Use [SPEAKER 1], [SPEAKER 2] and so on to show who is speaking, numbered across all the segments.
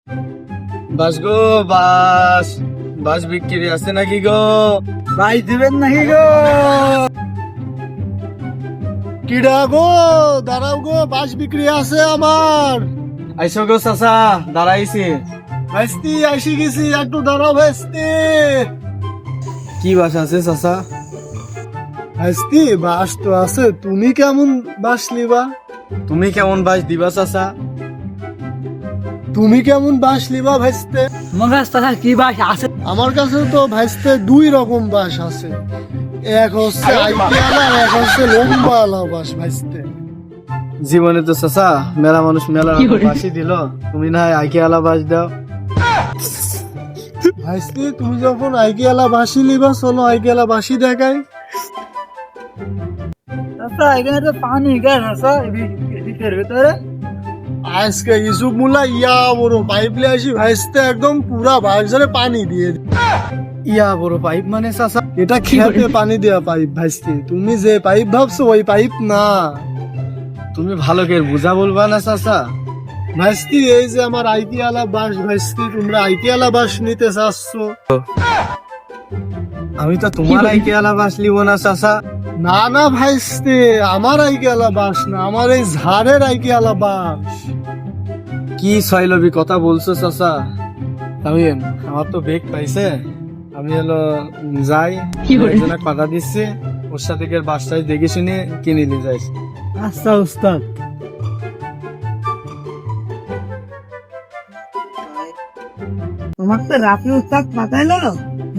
[SPEAKER 1] বাস গো বাস, বাস বিক্রি আছে নাকি গো?
[SPEAKER 2] ভাই দিবেন নাকি গো? কিডা গো, দাঁড়াও গো, বাস বিক্রি আছে আমার।
[SPEAKER 1] আইসো গো চাচা, দাঁড়াইছি।
[SPEAKER 2] ভাইস্তি আসি গেছি, একটু দাঁড়াও ভাইস্তি।
[SPEAKER 1] কি বাস আছে চাচা?
[SPEAKER 2] ভাইস্তি বাস তো আছে, তুমি কেমন বাস লিবা?
[SPEAKER 1] তুমি কেমন বাস দিবা চাচা?
[SPEAKER 2] তুমি কেমন বাস লিবা ভাইস্তে?
[SPEAKER 3] তোমার কাছে কি বাস আছে?
[SPEAKER 2] আমার কাছে তো ভাইস্তে দুই রকম বাস আছে, এক হচ্ছে আইটিআলা, এক হচ্ছে লম্বাওয়ালা বাস ভাইস্তে।
[SPEAKER 1] জীবনে তো চাচা মেলা মানুষ মেলা বাসই দিল, তুমি না আইকিয়ালা বাস দাও।
[SPEAKER 2] ভাইস্তে তুমি যখন আইকিআলা বাসি লিবা, চলো আইকিআলা বাসি দেখাই।
[SPEAKER 3] চাচা এখানে তো পানি গাছ আছে ভিতরে ভিতরে।
[SPEAKER 2] আজকে ইসুফ মুলা ইয়া বড় পাইপ লে আসি ভাইস্তে, একদম পুরা বাজারে পানি দিয়ে দিই।
[SPEAKER 1] ইয়া বড় পাইপ মানে চাচা?
[SPEAKER 2] এটা খেতে পানি দেওয়া পাইপ ভাইস্তে, তুমি যে পাইপ ভাবছো ওই পাইপ না
[SPEAKER 1] তুমি ভালো করে বুঝা বলবা না চাচা?
[SPEAKER 2] ভাইস্তি। এই যে আমার আইটিআলা বাস ভাইস্তি, তোমরা আইটিআলা বাস নিতে চাচ্ছ?
[SPEAKER 1] আমি তো তোমার আইকিয়ালা বাস লিব না চাচা।
[SPEAKER 2] না না ভাইস্তি, আমার আইটিআলা বাস না, আমার এই ঝাড়ের আইটিআলা বাস।
[SPEAKER 1] কি ছয়লবি কথা বলছো চাচা? তামিম, আমার তো বেগ পাইছে, আমি হলো যাই, একজনের কথা দিচ্ছি, ওর সাথে গিয়ে বাসটাই দেখে শুনে কিনে নিয়ে যাইছি।
[SPEAKER 3] আচ্ছা উস্তাদ। তোমার তো রাতে উস্তাদ পাঠাইলো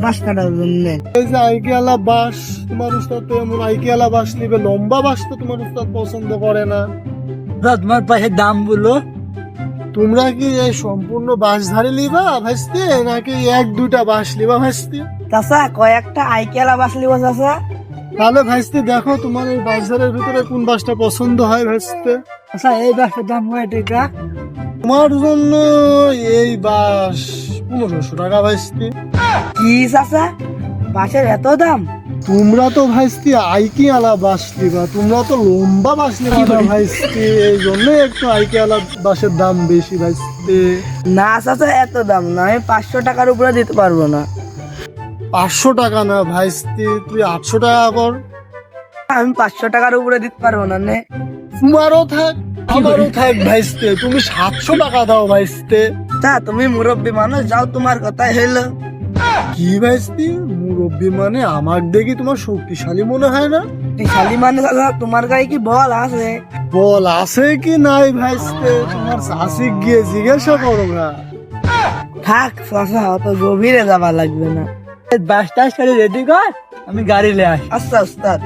[SPEAKER 3] বাস কাটার জন্য।
[SPEAKER 2] এই যে আইটিআলা বাস, তোমার উস্তাদ তো এমন আইটিআলা বাস নিবে, লম্বা বাস তো তোমার উস্তাদ পছন্দ করে না।
[SPEAKER 3] তোমার পাশে দাম বলো।
[SPEAKER 2] তোমরা কি এই সম্পূর্ণ বাস ধারে লিবা ভাইস্তি, নাকি এক দুটা বাস লিবা ভাইস্তি?
[SPEAKER 3] চাচা কয়েকটা আইকেলা বাস লিব চাচা।
[SPEAKER 2] তাহলে ভাইস্তি দেখো তোমার এই বাজারের ভিতরে কোন বাসটা পছন্দ হয় ভাইস্তি।
[SPEAKER 3] আচ্ছা এই বাসটার দাম কয় টাকা?
[SPEAKER 2] তোমার জন্য এই বাস 1500 টাকা ভাইস্তি।
[SPEAKER 3] কি চাচা, বাসের এত দাম?
[SPEAKER 2] তোমরা তো ভাইস্তি আইকিআলা বাস লিবা, তোমরা তো লম্বা বাস লিবা না ভাইস্তি, এই জন্য একটু আইকিআলা বাসের দাম বেশি ভাইস্তি।
[SPEAKER 3] না চাচা এত দাম না, আমি 500 টাকার উপরে দিতে পারবো না।
[SPEAKER 2] 500 টাকা না ভাইস্তি, তুই 800 টাকা কর।
[SPEAKER 3] আমি 500 টাকার উপরে দিতে পারবো না নে।
[SPEAKER 2] তোমারও থাক আমারও থাক ভাইস্তে, তুমি 700 টাকা দাও ভাইস্তে।
[SPEAKER 3] তা তুমি মুরব্বী মানুষ, যাও তোমার কথাই হইলো।
[SPEAKER 2] কি ভাইস্তি, মুরব্বী মানে আমার দেখি তোমার শক্তিশালী মনে হয় না?
[SPEAKER 3] শালি মানে চাচা তোমার গায়ে কি বল আছে?
[SPEAKER 2] বল আছে কি নাই ভাইস্তে, তোমার শাসিক গিয়ে জিজ্ঞাসা করো না।
[SPEAKER 3] থাক চাচা, অত গভীরে যাবা লাগবে না। বাস টাস করে রেডি কর, আমি গাড়ি লে আসি। আচ্ছা উস্তাদ।